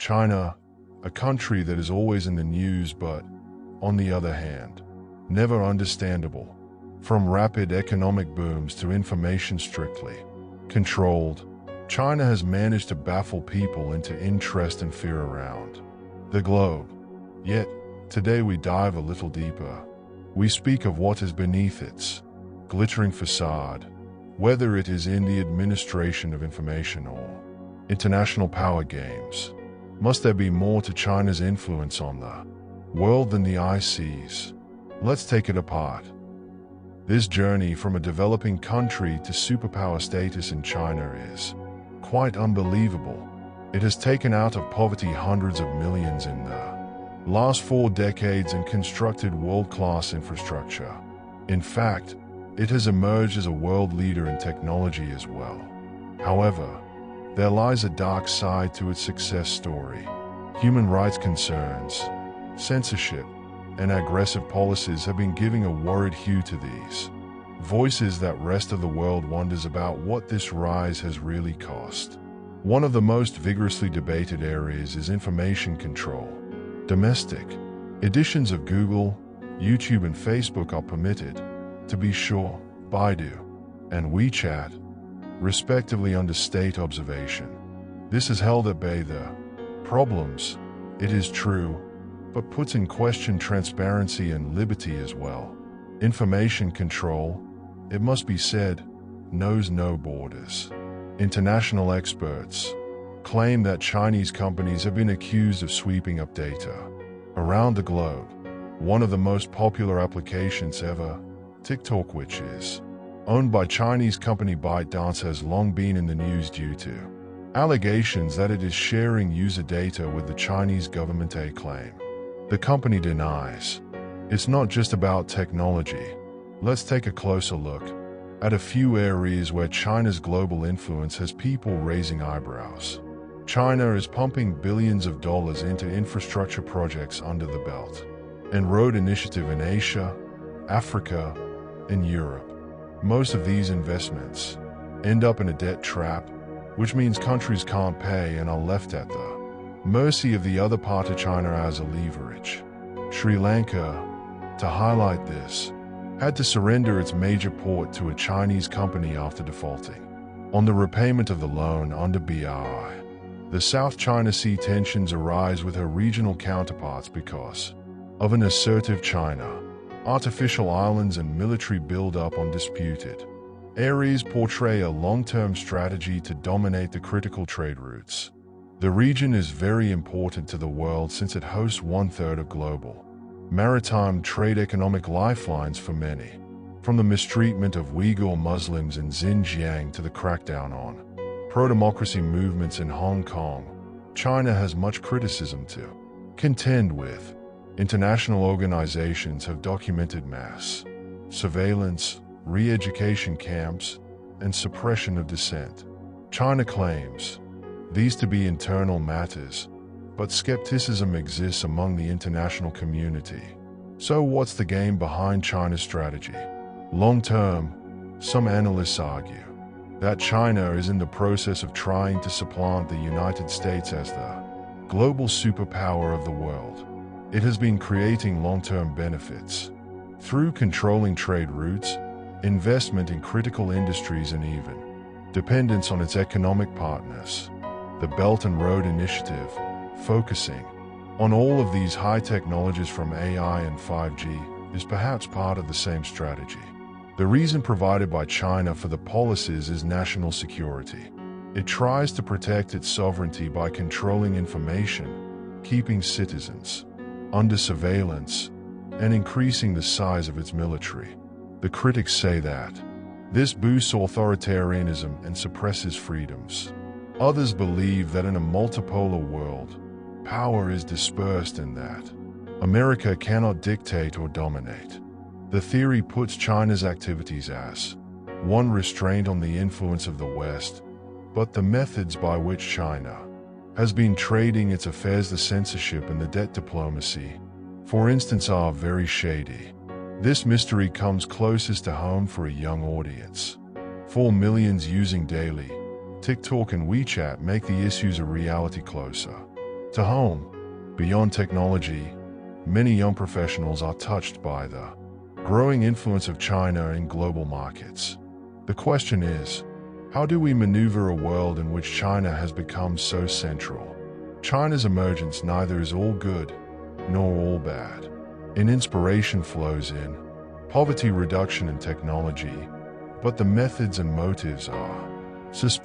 China, a country that is always in the news but, on the other hand, never understandable. From rapid economic booms to information strictly controlled, China has managed to baffle people into interest and fear around the globe. Yet, today we dive a little deeper. We speak of what is beneath its glittering facade, whether it is in the administration of information or international power games. Must there be more to China's influence on the world than the eye sees? Let's take it apart. This journey from a developing country to superpower status in China is quite unbelievable. It has taken out of poverty hundreds of millions in the last 4 decades and constructed world-class infrastructure. In fact, it has emerged as a world leader in technology as well. However, there lies a dark side to its success story. Human rights concerns, censorship, and aggressive policies have been giving a worried hue to these voices that rest of the world wonders about what this rise has really cost. One of the most vigorously debated areas is information control. Domestic editions of Google, YouTube, and Facebook are permitted, to be sure, Baidu and WeChat, respectively, under state observation. This has held at bay the problems, it is true, but puts in question transparency and liberty as well. Information control, it must be said, knows no borders. International experts claim that Chinese companies have been accused of sweeping up data around the globe. One of the most popular applications ever, TikTok, which is owned by Chinese company ByteDance, has long been in the news due to allegations that it is sharing user data with the Chinese government. A claim the company denies. It's not just about technology. Let's take a closer look at a few areas where China's global influence has people raising eyebrows. China is pumping billions of dollars into infrastructure projects under the Belt and Road Initiative in Asia, Africa, and Europe. Most of these investments end up in a debt trap, which means countries can't pay and are left at the mercy of the other part of China as a leverage. Sri Lanka, to highlight this, had to surrender its major port to a Chinese company after defaulting on the repayment of the loan under BRI. The South China Sea tensions arise with her regional counterparts because of an assertive China. Artificial islands and military build-up on disputed areas portray a long-term strategy to dominate the critical trade routes. The region is very important to the world since it hosts 1/3 of global maritime trade economic lifelines for many. From the mistreatment of Uyghur Muslims in Xinjiang to the crackdown on pro-democracy movements in Hong Kong, China has much criticism to contend with. International organizations have documented mass surveillance, re-education camps, and suppression of dissent. China claims these to be internal matters, but skepticism exists among the international community. So what's the game behind China's strategy? Long-term, some analysts argue that China is in the process of trying to supplant the United States as the global superpower of the world. It has been creating long-term benefits through controlling trade routes, investment in critical industries, and even dependence on its economic partners. The Belt and Road Initiative, focusing on all of these high technologies from AI and 5G, is perhaps part of the same strategy. The reason provided by China for the policies is national security. It tries to protect its sovereignty by controlling information, keeping citizens under surveillance, and increasing the size of its military. The critics say that this boosts authoritarianism and suppresses freedoms. Others believe that in a multipolar world, power is dispersed and that America cannot dictate or dominate. The theory puts China's activities as one restraint on the influence of the West, but the methods by which China has been trading its affairs, the censorship and the debt diplomacy, for instance, are very shady. This mystery comes closest to home for a young audience. 4 millions using daily TikTok and WeChat make the issues a reality closer To home, beyond technology, many young professionals are touched by the growing influence of China in global markets. The question is, how do we maneuver a world in which China has become so central? China's emergence neither is all good nor all bad. An inspiration flows in, poverty reduction and technology, but the methods and motives are suspicious.